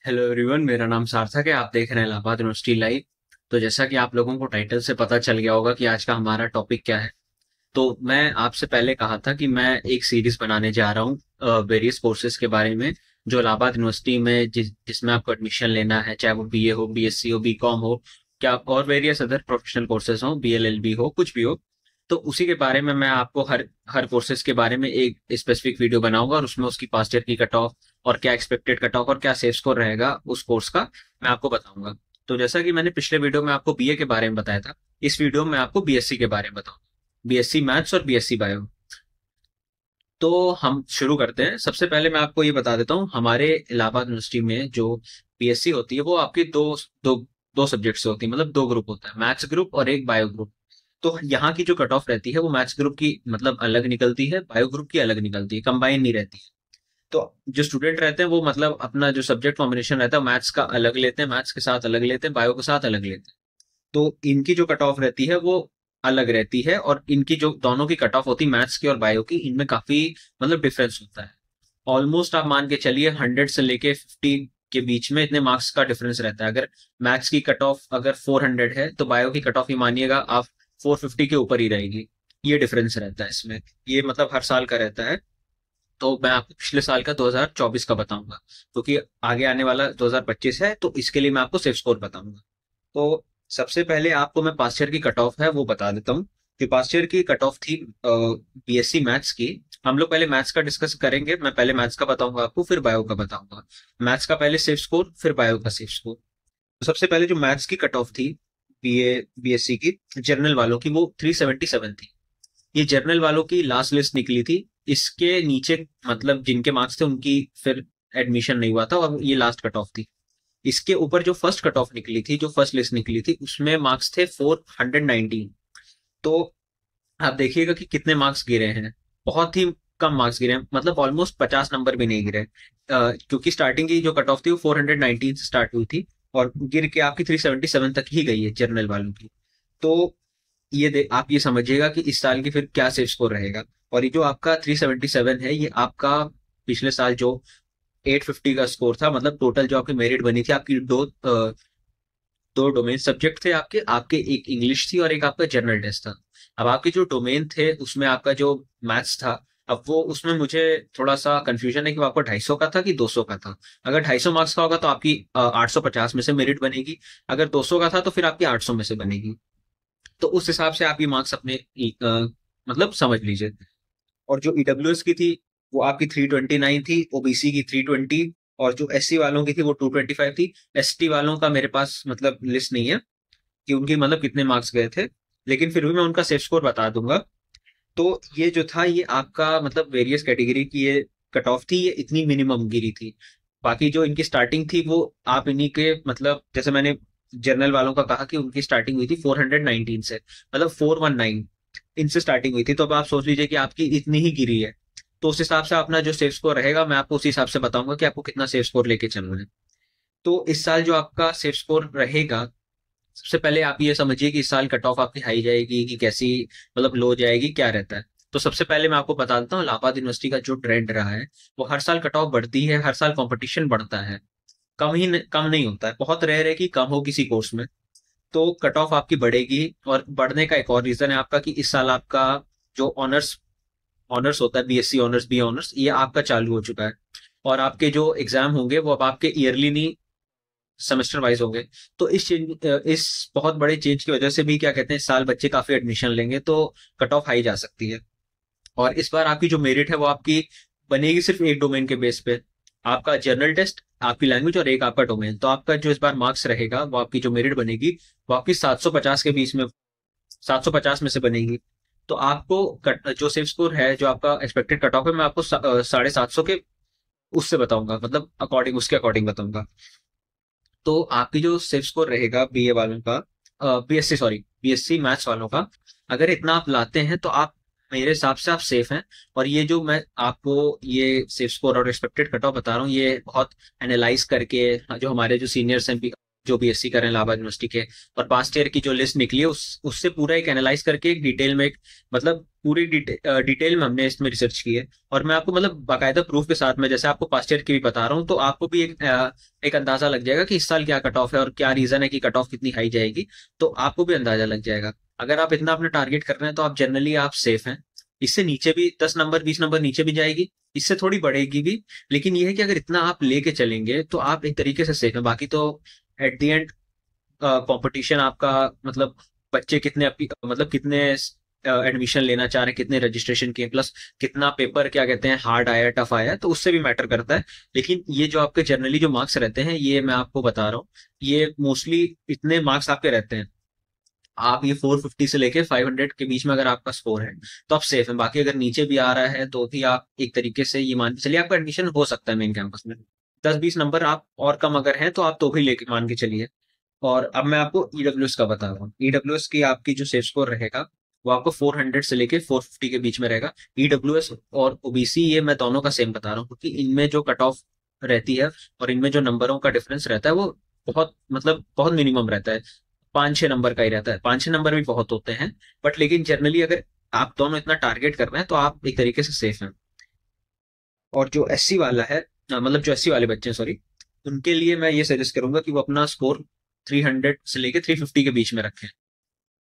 Hello everyone, मेरा नाम सार्थक है। आप देख रहे हैं इलाहाबाद यूनिवर्सिटी लाइव। तो जैसा कि आप लोगों को टाइटल से पता चल गया होगा कि आज का हमारा टॉपिक क्या है। तो मैं आपसे पहले कहा था कि मैं एक सीरीज बनाने जा रहा हूँ वेरियस कोर्सेज के बारे में, जो इलाहाबाद यूनिवर्सिटी में जिसमें आपको एडमिशन लेना है, चाहे वो बीए हो, बीएससी हो, बीकॉम हो, क्या और वेरियस अदर प्रोफेशनल कोर्सेज हो, बीएलएलबी हो, कुछ भी हो। तो उसी के बारे में मैं आपको हर हर कोर्सेज के बारे में एक स्पेसिफिक वीडियो बनाऊंगा और उसमें उसकी पास्ट ईयर की कट ऑफ और क्या एक्सपेक्टेड कट ऑफ और क्या सेफ स्कोर रहेगा उस कोर्स का, मैं आपको बताऊंगा। तो जैसा कि मैंने पिछले वीडियो में आपको बीए के बारे में बताया था, इस वीडियो में आपको बीएससी के बारे में बताऊंगा, बीएससी मैथ्स और बीएससी बायो। तो हम शुरू करते हैं। सबसे पहले मैं आपको ये बता देता हूँ, हमारे इलाहाबाद यूनिवर्सिटी में जो बीएससी होती है वो आपकी दो दो दो सब्जेक्ट से होती है, मतलब दो ग्रुप होता है, मैथ्स ग्रुप और एक बायो ग्रुप। तो यहाँ की जो कट ऑफ रहती है वो मैथ्स ग्रुप की मतलब अलग निकलती है, बायो ग्रुप की अलग निकलती है, कंबाइन नहीं रहती है। तो जो स्टूडेंट रहते हैं वो मतलब अपना जो सब्जेक्ट कॉम्बिनेशन रहता है मैथ्स का अलग लेते हैं, मैथ्स के साथ अलग लेते हैं, बायो के साथ अलग लेते हैं। तो इनकी जो कट ऑफ रहती है वो अलग रहती है, और इनकी जो दोनों की कट ऑफ होती है मैथ्स की और बायो की, इनमें काफी मतलब डिफरेंस होता है। ऑलमोस्ट आप मान के चलिए 100 से लेके 50 के बीच में इतने मार्क्स का डिफरेंस रहता है। अगर मैथ्स की कट ऑफ अगर 400 है तो बायो की कट ऑफ ही मानिएगा आप 450 के ऊपर ही रहेगी। ये डिफरेंस रहता है इसमें। ये मतलब हर साल का रहता है। तो मैं आपको पिछले साल का 2024 का बताऊंगा, क्योंकि आगे आने वाला 2025 है, तो इसके लिए मैं आपको सेफ स्कोर बताऊंगा। तो सबसे पहले आपको मैं पास्ट ईयर की कट ऑफ है वो बता देता हूँ कि पास्ट ईयर की कट ऑफ थी बीएससी मैथ्स की। हम लोग पहले मैथ्स का डिस्कस करेंगे, मैं पहले मैथ्स का बताऊंगा आपको, फिर बायो का बताऊंगा। मैथ्स का पहले सेफ स्कोर, फिर बायो का सेफ स्कोर। तो सबसे पहले जो मैथ्स की कट ऑफ थी बीएससी की जर्नल वालों की, वो 377 थी। ये जर्नल वालों की लास्ट लिस्ट निकली थी। इसके नीचे मतलब जिनके मार्क्स थे उनकी फिर एडमिशन नहीं हुआ था, और ये लास्ट कट ऑफ थी। इसके ऊपर जो फर्स्ट कट ऑफ निकली थी, जो फर्स्ट लिस्ट निकली थी, उसमें मार्क्स थे 419। तो आप देखिएगा कि कितने मार्क्स गिरे हैं। बहुत ही कम मार्क्स गिरे हैं, मतलब ऑलमोस्ट 50 नंबर भी नहीं गिरे। क्योंकि स्टार्टिंग की जो कट ऑफ थी वो 419 से स्टार्ट हुई थी, और गिर के आपकी 377 तक ही गई है जर्नल वालों की। तो आप ये समझिएगा कि इस साल की फिर क्या सेफ स्कोर रहेगा। और ये जो आपका 377 है, ये आपका पिछले साल जो 850 का स्कोर था, मतलब टोटल जो आपकी मेरिट बनी थी, आपकी दो डोमेन सब्जेक्ट थे आपके आपके एक इंग्लिश थी और एक आपका जनरल टेस्ट था। अब आपके जो डोमेन थे उसमें आपका जो मैथ्स था, अब वो उसमें मुझे थोड़ा सा कंफ्यूजन है कि वो आपको 250 का था कि 200 का था। अगर 250 मार्क्स का होगा तो आपकी 850 में से मेरिट बनेगी। अगर 200 का था तो फिर आपकी 800 में से बनेगी। तो उस हिसाब से आप ये मार्क्स अपने मतलब समझ लीजिए। और जो ईडब्ल्यूएस की थी वो आपकी 329 थी, ओबीसी की 320, और जो एससी वालों की थी वो 225 थी। एसटी वालों का मेरे पास मतलब लिस्ट नहीं है कि उनके मतलब कितने मार्क्स गए थे, लेकिन फिर भी मैं उनका सेफ स्कोर बता दूंगा। तो ये जो था ये आपका मतलब वेरियस कैटेगरी की ये कट ऑफ थी, ये इतनी मिनिमम गिरी थी। बाकी जो इनकी स्टार्टिंग थी वो आप इन्हीं के मतलब जैसे मैंने जर्नल वालों का कहा कि उनकी स्टार्टिंग हुई थी 419 से, मतलब 419 इनसे स्टार्टिंग हुई थी। तो अब आप सोच लीजिए कि आपकी इतनी ही गिरी है। तो उस हिसाब से अपना जो सेफ स्कोर रहेगा मैं आपको उसी हिसाब से बताऊंगा कि आपको कितना सेफ स्कोर लेके चलना है। तो इस साल जो आपका सेफ स्कोर रहेगा, सबसे पहले आप ये समझिए कि इस साल कट ऑफ आपकी हाई जाएगी कि कैसी, मतलब लो जाएगी, क्या रहता है। तो सबसे पहले मैं आपको बता देता हूँ इलाहाबाद यूनिवर्सिटी का जो ट्रेंड रहा है, वो हर साल कट ऑफ बढ़ती है, हर साल कंपटीशन बढ़ता है। कम नहीं होता है, बहुत रेयर है कि कम हो किसी कोर्स में। तो कट ऑफ आपकी बढ़ेगी। और बढ़ने का एक और रीजन है आपका कि इस साल आपका जो ऑनर्स ऑनर्स होता है, बीएससी ऑनर्स, बी ऑनर्स, ये आपका चालू हो चुका है। और आपके जो एग्जाम होंगे वो अब आपके ईयरली नहीं, सेमेस्टर वाइज होंगे। तो इस बहुत बड़े चेंज की वजह से भी क्या कहते हैं, इस साल बच्चे काफी एडमिशन लेंगे, तो कट ऑफ हाई जा सकती है। और इस बार आपकी जो मेरिट है वो आपकी बनेगी सिर्फ एक डोमेन के बेस पे, आपका जर्नल टेस्ट, आपकी लैंग्वेज और एक आपका डोमेन। तो आपका जो इस बार मार्क्स रहेगा वो आपकी जो मेरिट बनेगी वो आपकी 750 के बीच में, 750 में से बनेगी। तो आपको जो सेफ स्कोर है, जो आपका एक्सपेक्टेड कट ऑफ है, मैं आपको 750 के उससे बताऊंगा, मतलब अकॉर्डिंग उसके अकॉर्डिंग बताऊंगा। तो आपकी जो सेफ स्कोर रहेगा बीए वालों का, बीएससी सॉरी बीएससी मैथ्स वालों का, अगर इतना आप लाते हैं तो आप, मेरे हिसाब से आप सेफ हैं। और ये जो मैं आपको ये सेफ स्कोर और एक्सपेक्टेड कट ऑफ बता रहा हूँ, ये बहुत एनालाइज करके जो हमारे जो सीनियर्स हैं जो बीएससी कर रहे हैं इलाहाबाद यूनिवर्सिटी के, और पास्ट ईयर की जो लिस्ट निकली है उससे पूरा एक एनालाइज करके एक डिटेल में मतलब पूरी डिटेल में हमने इसमें रिसर्च की है। और मैं आपको मतलब बाकायदा प्रूफ के साथ में जैसे आपको पास्ट ईयर की भी बता रहा हूँ, तो आपको भी एक अंदाजा लग जाएगा कि इस साल क्या कट ऑफ है और क्या रीजन है कि कट ऑफ कितनी हाई जाएगी। तो आपको भी अंदाजा लग जाएगा। अगर आप इतना अपने टारगेट कर रहे हैं तो आप जनरली आप सेफ हैं। इससे नीचे भी 10 नंबर 20 नंबर नीचे भी जाएगी, इससे थोड़ी बढ़ेगी भी। लेकिन ये है कि अगर इतना आप लेके चलेंगे तो आप एक तरीके से सेफ हैं। बाकी तो एट द एंड कंपटीशन आपका मतलब बच्चे कितने मतलब कितने एडमिशन लेना चाह रहे हैं, कितने रजिस्ट्रेशन किए, प्लस कितना पेपर क्या कहते हैं हार्ड आया टफ आया, तो उससे भी मैटर करता है। लेकिन ये जो आपके जनरली जो मार्क्स रहते हैं, ये मैं आपको बता रहा हूँ, ये मोस्टली इतने मार्क्स आपके रहते हैं। आप ये 450 से लेके 500 के बीच में अगर आपका स्कोर है तो आप सेफ हैं। बाकी अगर नीचे भी आ रहा है तो भी आप एक तरीके से ये मान के चलिए आपका एडमिशन हो सकता है मेन कैंपस में। 10-20 नंबर आप और कम अगर हैं तो आप तो भी लेके मान के चलिए। और अब मैं आपको ईडब्ल्यूएस का बता रहा हूँ। ईडब्ल्यूएस की आपकी जो सेफ स्कोर रहेगा वो आपको 400 से लेके 450 के बीच में रहेगा। ईडब्ल्यूएस और ओबीसी ये मैं दोनों का सेम बता रहा हूँ, क्योंकि इनमें जो कट ऑफ रहती है और इनमें जो नंबरों का डिफरेंस रहता है वो बहुत मतलब बहुत मिनिमम रहता है। 5-6 नंबर का ही रहता है। 5-6 नंबर भी बहुत होते हैं, बट लेकिन जनरली अगर आप दोनों इतना टारगेट कर रहे हैं तो आप एक तरीके से सेफ हैं। और जो एससी वाला है, मतलब जो एससी वाले बच्चे हैं सॉरी, उनके लिए मैं ये सजेस्ट करूंगा कि वो अपना स्कोर 300 से लेके 350 के बीच में रखें।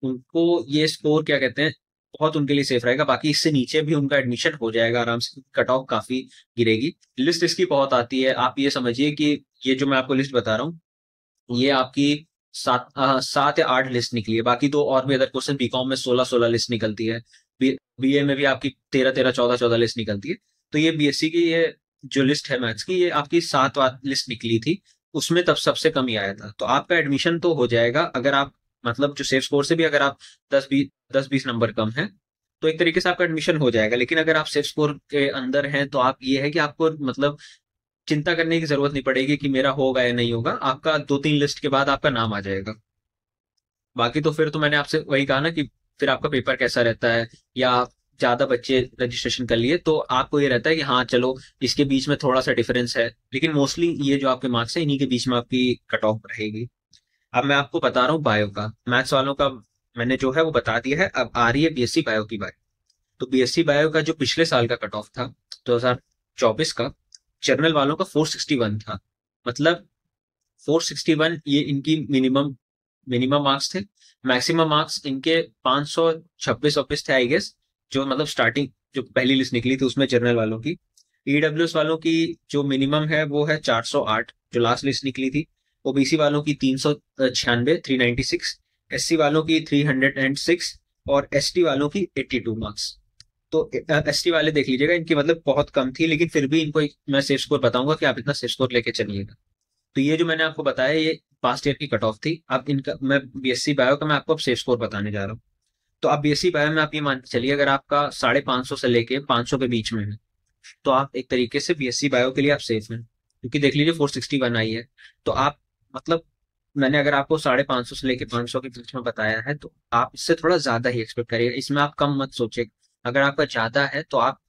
उनको ये स्कोर क्या कहते हैं बहुत उनके लिए सेफ रहेगा। बाकी इससे नीचे भी उनका एडमिशन हो जाएगा आराम से, कट ऑफ काफी गिरेगी। लिस्ट इसकी बहुत आती है, आप ये समझिए कि ये जो मैं आपको लिस्ट बता रहा हूँ ये आपकी 7 या 8 लिस्ट निकली है। बाकी तो और भी अदर क्वेश्चन, बीकॉम में 16-16 लिस्ट निकलती है, बीए में भी आपकी 13-13 14-14 लिस्ट निकलती है। तो ये बीएससी की ये जो लिस्ट है मैथ्स की, ये आपकी 7 लिस्ट निकली थी, उसमें तब सबसे कम ही आया था। तो आपका एडमिशन तो हो जाएगा अगर आप मतलब जो सेफ स्कोर से भी अगर आप 10-20 नंबर कम है तो एक तरीके से आपका एडमिशन हो जाएगा। लेकिन अगर आप सेफ स्कोर के अंदर हैं तो आप ये है कि आपको मतलब चिंता करने की जरूरत नहीं पड़ेगी कि मेरा होगा या नहीं होगा, आपका 2-3 लिस्ट के बाद आपका नाम आ जाएगा। बाकी तो फिर तो मैंने आपसे वही कहा ना कि फिर आपका पेपर कैसा रहता है, या ज्यादा बच्चे रजिस्ट्रेशन कर लिए तो आपको ये रहता है कि हाँ चलो इसके बीच में थोड़ा सा डिफरेंस है, लेकिन मोस्टली ये जो आपके मार्क्स है इन्हीं के बीच में आपकी कट ऑफ रहेगी। अब मैं आपको बता रहा हूँ बायो का। मैथ्स वालों का मैंने जो है वो बता दिया है, अब आ रही है बीएससी बायो की बात। तो बीएससी बायो का जो पिछले साल का कट ऑफ था 2024 का, जनरल वालों का 461 था। मतलब 461 ये इनकी मिनिमम मिनिमम मार्क्स थे। मैक्सिमम मार्क्स इनके 526 थे आई गेस, जो मतलब स्टार्टिंग जो पहली लिस्ट निकली थी उसमें जनरल वालों की। ईडब्ल्यूएस वालों की जो मिनिमम है वो है 408 जो लास्ट लिस्ट निकली थी। ओबीसी वालों की 396 396, एससी वालों की 306 और एसटी वालों की 82 मार्क्स। तो एसटी वाले देख लीजिएगा, इनकी मतलब बहुत कम थी, लेकिन फिर भी इनको मैं सेफ स्कोर बताऊंगा कि आप इतना सेफ स्कोर लेके चलिएगा। तो ये जो मैंने आपको बताया ये पास्ट ईयर की कट ऑफ थी। अब इनका मैं बीएससी बायो का मैं आपको अब सेफ स्कोर बताने जा रहा हूँ। तो आप बीएससी बायो में आप ये मान के चलिए अगर आपका 550 से लेके 500 के बीच में है तो आप एक तरीके से बीएससी बायो के लिए आप सेफ हैं, क्योंकि देख लीजिए 461 आई है। तो आप मतलब मैंने अगर आपको 550 से लेके 500 के बीच में बताया है तो आप इससे थोड़ा ज्यादा ही एक्सपेक्ट करिएगा, इसमें आप कम मत सोचिए। अगर आपका ज्यादा है तो आप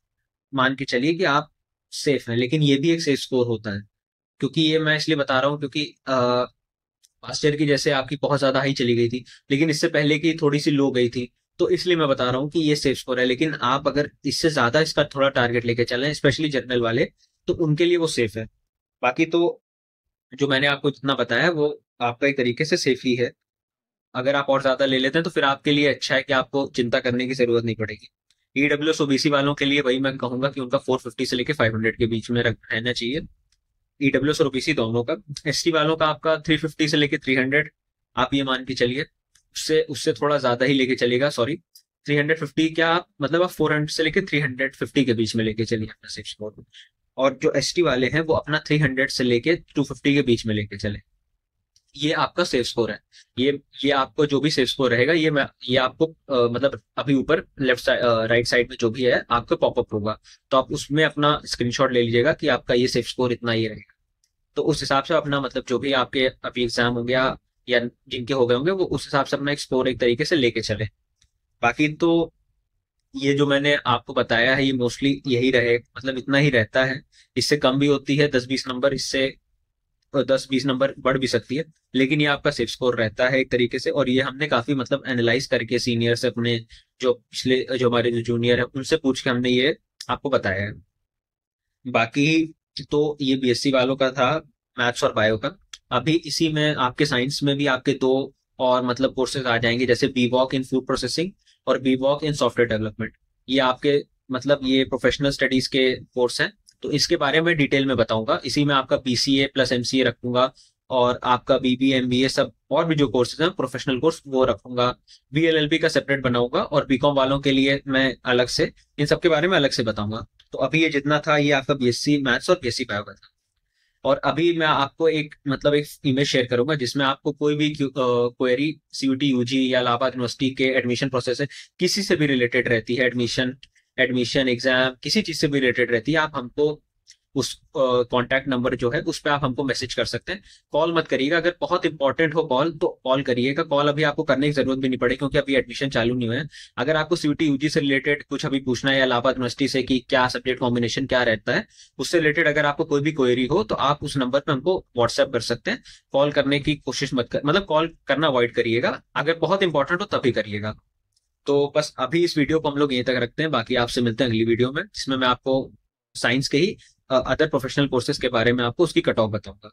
मान के चलिए कि आप सेफ हैं। लेकिन ये भी एक सेफ स्कोर होता है, क्योंकि ये मैं इसलिए बता रहा हूँ क्योंकि लास्ट ईयर की जैसे आपकी बहुत ज्यादा हाई चली गई थी, लेकिन इससे पहले की थोड़ी सी लो गई थी। तो इसलिए मैं बता रहा हूँ कि ये सेफ स्कोर है। लेकिन आप अगर इससे ज्यादा इसका थोड़ा टारगेट लेके चलें, स्पेशली जनरल वाले, तो उनके लिए वो सेफ है। बाकी तो जो मैंने आपको जितना बताया वो आपका एक तरीके से सेफ ही है। अगर आप और ज्यादा ले लेते हैं तो फिर आपके लिए अच्छा है कि आपको चिंता करने की जरूरत नहीं पड़ेगी। ईडब्ल्यूएस ओबीसी वालों के लिए वही मैं कहूंगा कि उनका 450 से लेके 500 के बीच में रहना चाहिए, ईडब्ल्यूएस और ओबीसी दोनों का। एसटी वालों का आपका 350 से लेके 300, आप ये मान के चलिए। उससे उससे थोड़ा ज्यादा ही लेके चलेगा, सॉरी 350 क्या मतलब आप 400 से लेके 350 के बीच में लेके चलिए अपना सिक्स स्कोर। और जो एसटी वाले हैं वो अपना 300 से लेके 250 के बीच में लेके चले। ये आपका सेफ स्कोर है। ये आपको जो भी सेफ स्कोर रहेगा ये आपको मतलब अभी ऊपर लेफ्ट साइड राइट साइड में जो भी है आपको पॉपअप होगा, तो आप उसमें अपना स्क्रीनशॉट ले लीजिएगा कि आपका ये सेफ स्कोर इतना ही रहेगा। तो उस हिसाब से अपना मतलब जो भी आपके अभी एग्जाम होंगे या जिनके हो गए होंगे वो उस हिसाब से अपना एक स्कोर एक तरीके से लेके चले। बाकी तो ये जो मैंने आपको बताया है ये मोस्टली यही रहे, मतलब इतना ही रहता है। इससे कम भी होती है 10-20 नंबर, इससे 10-20 नंबर बढ़ भी सकती है, लेकिन ये आपका सिर्फ स्कोर रहता है एक तरीके से। और ये हमने काफी मतलब एनालाइज करके सीनियर से, अपने जो पिछले जो हमारे जो जूनियर है उनसे पूछ के हमने ये आपको बताया है। बाकी तो ये बीएससी वालों का था, मैथ्स और बायो का। अभी इसी में आपके साइंस में भी आपके दो और मतलब कोर्सेज आ जाएंगे, जैसे B Voc in food processing और B Voc in software development. ये आपके मतलब ये प्रोफेशनल स्टडीज के कोर्स हैं। तो इसके बारे में डिटेल में बताऊंगा। इसी में आपका बीसीए प्लस एमसीए रखूंगा, और आपका बीबीए एमबीए सब और भी जो कोर्सेज हैं प्रोफेशनल कोर्स वो रखूंगा। बीएलएलबी का सेपरेट बनाऊंगा, और बीकॉम वालों के लिए मैं अलग से इन सब के बारे में अलग से बताऊंगा। तो अभी ये जितना था ये आपका बीएससी मैथ्स और बीएससी बायो का था। और अभी मैं आपको एक मतलब एक इमेज शेयर करूंगा जिसमें आपको कोई भी क्वेरी सीयूटी यूजी या इलाहाबाद यूनिवर्सिटी के एडमिशन प्रोसेस है किसी से भी रिलेटेड रहती है, एडमिशन एडमिशन एग्जाम किसी चीज से भी रिलेटेड रहती है, आप हमको उस कांटेक्ट नंबर जो है उस पर आप हमको मैसेज कर सकते हैं। कॉल मत करिएगा, अगर बहुत इंपॉर्टेंट हो कॉल तो कॉल करिएगा। कॉल अभी आपको करने की जरूरत भी नहीं पड़ेगी क्योंकि अभी एडमिशन चालू नहीं हुए हैं। अगर आपको सीयूटी यूजी से रिलेटेड कुछ अभी पूछना है या इलाहाबाद यूनिवर्सिटी से कि क्या सब्जेक्ट कॉम्बिनेशन क्या रहता है, उससे रिलेटेड अगर आपको कोई भी क्वेरी हो तो आप उस नंबर पर हमको व्हाट्सएप कर सकते हैं। कॉल करने की कोशिश मत कर, मतलब कॉल करना अवॉइड करिएगा, अगर बहुत इंपॉर्टेंट हो तभी करिएगा। तो बस अभी इस वीडियो को हम लोग यहीं तक रखते हैं, बाकी आपसे मिलते हैं अगली वीडियो में जिसमें मैं आपको साइंस के ही अदर प्रोफेशनल कोर्सेज के बारे में आपको उसकी कट ऑफ बताऊंगा।